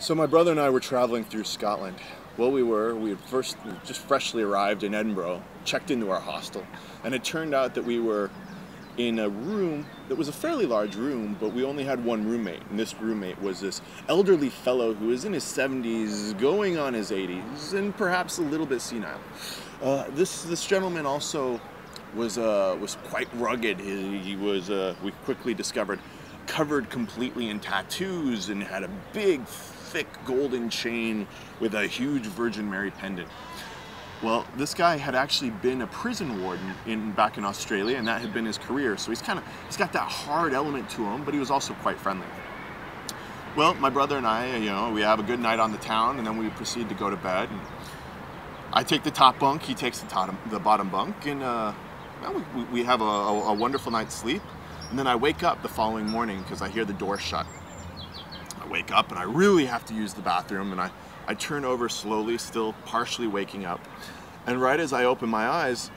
So my brother and I were traveling through Scotland. We had just freshly arrived in Edinburgh, checked into our hostel, and it turned out that we were in a room that was a fairly large room, but we only had one roommate, and this roommate was this elderly fellow who was in his 70s, going on his 80s, and perhaps a little bit senile. This gentleman also was quite rugged. He was, we quickly discovered, covered completely in tattoos and had a big, thick golden chain with a huge Virgin Mary pendant. Well, this guy had actually been a prison warden back in Australia, and that had been his career. So he's got that hard element to him, but he was also quite friendly. Well, my brother and I, we have a good night on the town, and then we proceed to go to bed. And I take the top bunk, he takes the bottom bunk, and we have a wonderful night's sleep. And then I wake up the following morning because I hear the door shut. I wake up and I really have to use the bathroom, and I turn over slowly, still partially waking up. And right as I open my eyes,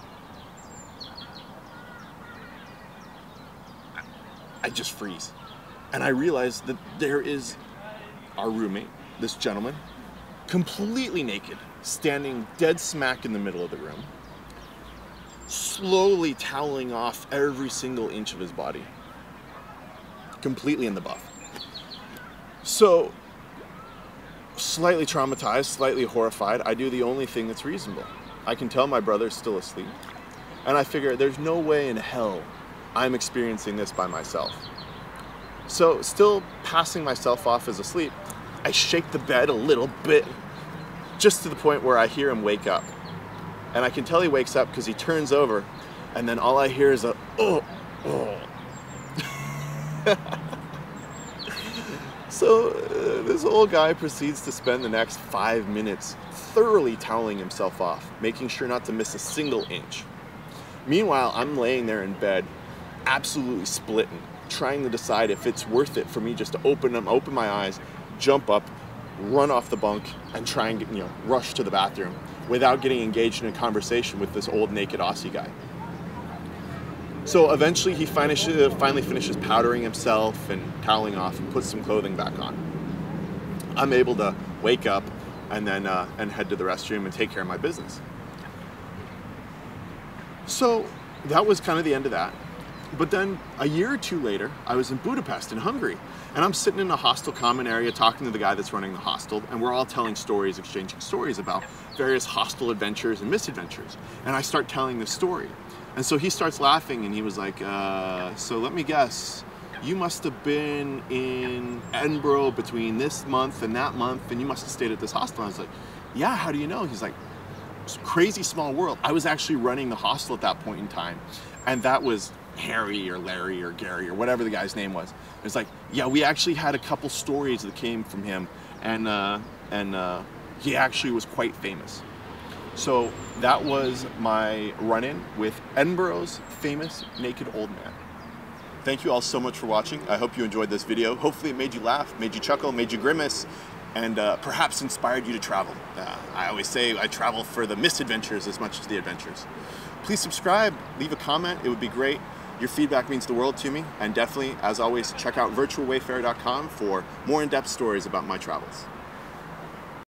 I just freeze. And I realize that there is our roommate, this gentleman, completely naked, standing dead smack in the middle of the room, slowly toweling off every single inch of his body, completely in the buff. So, slightly traumatized, slightly horrified, I do the only thing that's reasonable. I can tell my brother's still asleep, and I figure there's no way in hell I'm experiencing this by myself. So, still passing myself off as asleep, I shake the bed a little bit, just to the point where I hear him wake up. And I can tell he wakes up because he turns over, and then all I hear is a, oh. So this old guy proceeds to spend the next 5 minutes thoroughly toweling himself off, making sure not to miss a single inch. Meanwhile, I'm laying there in bed, absolutely splitting, trying to decide if it's worth it for me just to open my eyes, jump up, run off the bunk, and try and get, rush to the bathroom without getting engaged in a conversation with this old naked Aussie guy. So eventually he finally finishes powdering himself and toweling off and puts some clothing back on. I'm able to wake up and then and head to the restroom and take care of my business. So that was kind of the end of that. But then a year or two later, I was in Budapest in Hungary, and I'm sitting in a hostel common area talking to the guy that's running the hostel, and we're all telling stories, exchanging stories about various hostel adventures and misadventures. And I start telling this story. And so he starts laughing, and he was like, so let me guess, you must have been in Edinburgh between this month and that month, and you must have stayed at this hostel. And I was like, yeah, how do you know? He's like, it's a crazy small world. I was actually running the hostel at that point in time, and that was Harry or Larry or Gary or whatever the guy's name was. It's like, yeah, we actually had a couple stories that came from him, and he actually was quite famous. So that was my run-in with Edinburgh's famous naked old man. Thank you all so much for watching. I hope you enjoyed this video. Hopefully it made you laugh, made you chuckle, made you grimace, and perhaps inspired you to travel. I always say I travel for the misadventures as much as the adventures. Please subscribe, leave a comment, it would be great. Your feedback means the world to me, and definitely, as always, check out virtualwayfarer.com for more in-depth stories about my travels.